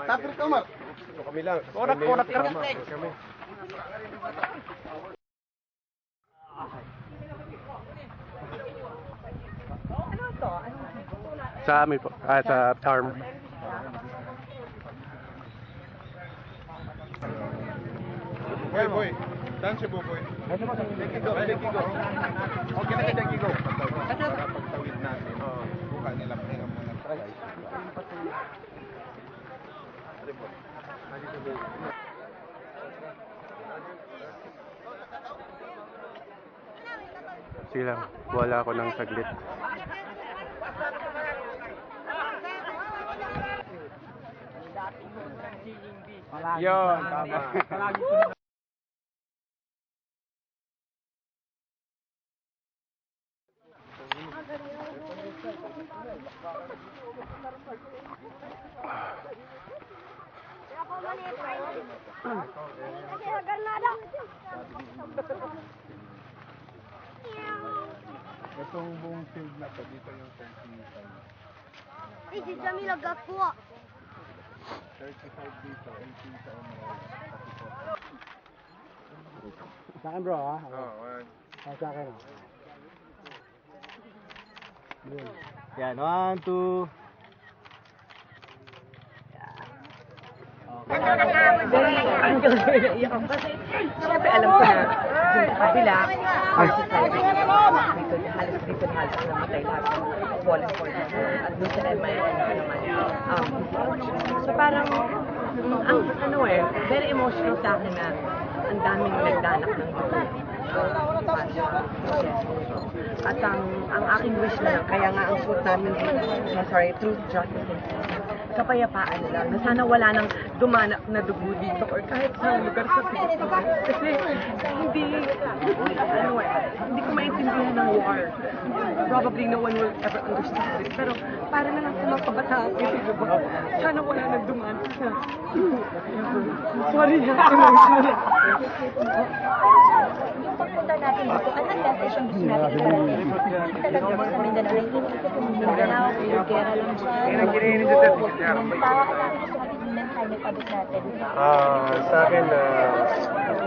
Tapir kamar. Kami lang. Korak kami. Sa amin po, sa farm. Boy. Saan si Buboy? Dekigo. Okay na ka, Dekigo. Pagtawid natin. Buka nila, pahinga muna. Try. Sige lang, wala ako ng saglit. Yun, tama. Itong buong field na to, dito yung 35. Eh, si Jamila Gapo. 35 dito, 18 sa Emerald. Sa akin bro ha? One. Sa akin. Yan, 1, 2. Kasi, siyempre alam ko na, yung sa kabila, halos dito na halos namatay lahat ng fallen point. At doon sa MI, so parang, very emotional sa akin na ang daming nagdanak ng dugo. At ang aking wish na lang, kaya nga ang suit namin, truth, justice, and peace. Kapayapaan lang, na sana wala nang dumanak na dugo dito or kahit sa lugar sa Pilipinas. Kasi hindi ko maintindihan ng war. Probably no one will ever understand it. Pero para na lang sa mga kabataan, sana wala nang dumanak na. Sorry na. Yung pagpunta natin dito, anong message ang gusto natin iparating? Talaga sa Mindanao, hindi ko sa Mindanao, yung gera lang siya. Parang gusto natin yung mensahe na pabot natin. Sa akin,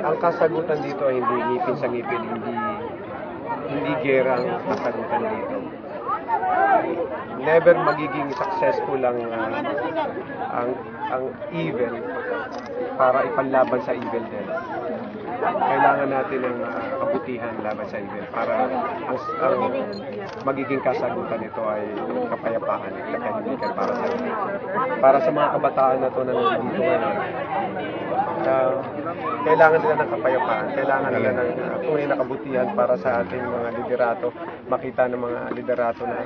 ang kasagutan dito ay hindi ngipin sa ngipin, hindi gera ang kasagutan dito. Never magiging successful ang evil para ipanlaban sa evil din. Kailangan natin ng kabutihan laban sa evil para ang magiging kasagutan nito ay kapayapaan at katahimikan para sa mga kabataan na ito na nandito ngayon. Kailangan nila ng kapayapaan, kailangan nila ng tunay na kabutihan para sa ating mga liderato, makita ng mga liderato na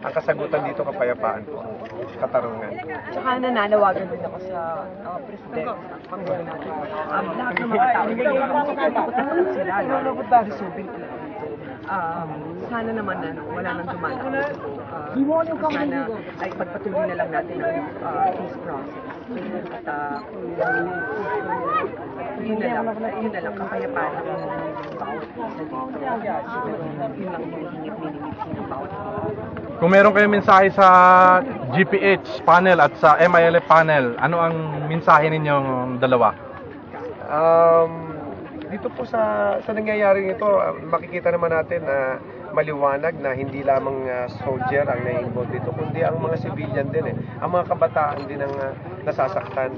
ang kasagutan dito kapayapaan po, katarungan. Tsaka nananawagan din ako sa Presidente, sa Pangulo natin. Lahat ng mga tao, nagkakaroon sila, resubin nila dito. Sana naman na wala nang dumanak. Sana ay pagpatuloy na lang natin ang peace process. At yun na lang, kapayapaan ang bawat isa dito. Yun lang hinihingit-minimit ng bawat isa. Kung meron kayong mensahe sa GPH panel at sa MILF panel, ano ang mensahe ninyong dalawa? Dito po sa nangyayari nito, makikita naman natin na maliwanag na hindi lamang soldier ang na-involved dito, kundi ang mga civilian din ang mga kabataan din ang nasasaktan.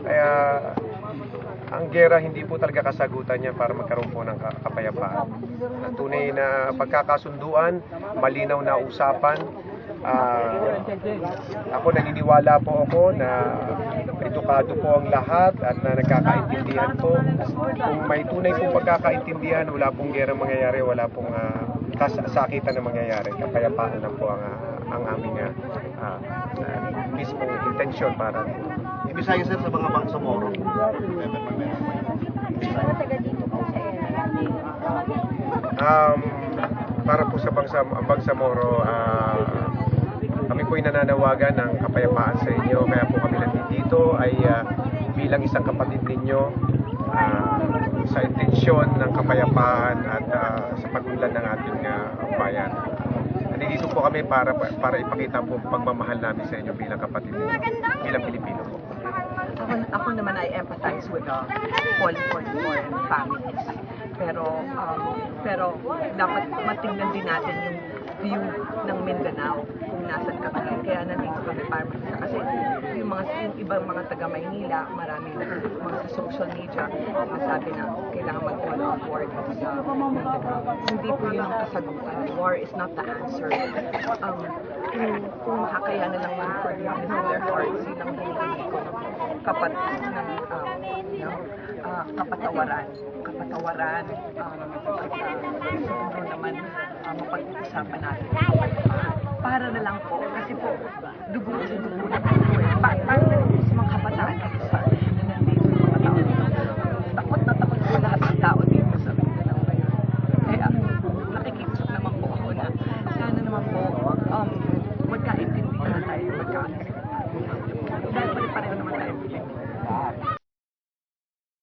Kaya ang gera hindi po talaga kasagutan niya para magkaroon po ng kapayapaan. Tunay na pagkakasunduan, malinaw na usapan. Ako naniniwala po ako na edukado po ang lahat at na nagkakaintindihan po. Kung may tunay pong pagkakaintindihan, wala pong gera mangyayari, wala pong kasakitan na mangyayari. Kapayapaan lang po ang aming mismong intensyon para dito. Ibisaya sir sa mga Bangsamoro. Mga taga dito po sa Para po sa Bangsamoro, kami po'y nananawagan ng kapayapaan sa inyo. Kaya po kami nandito ay bilang isang kapatid ninyo. sa intensyon ng kapayapaan at sa pag-unlad ng ating bayan. Nandito po kami para ipakita po ang pagmamahal namin sa inyo bilang kapatid ninyo, bilang Pilipino po. Ako naman I empathize with the all foreign families. Pero dapat matingnan din natin yung view ng Mindanao kung nasan kami. Kaya nandito kami para makita. Kasi yung ibang mga taga Maynila, maraming mga sa social media, masabi na kailangan mag-all out war dito sa Mindanao. Hindi po yun ang kasagutan. War is not the answer. Kung makakaya na lang man for the goodness of their hearts, yun ang hinihingi ko ng kapatawaran at siguro naman mapag-usapan natin para na lang po kasi po dugo na po paano sa mga kabataan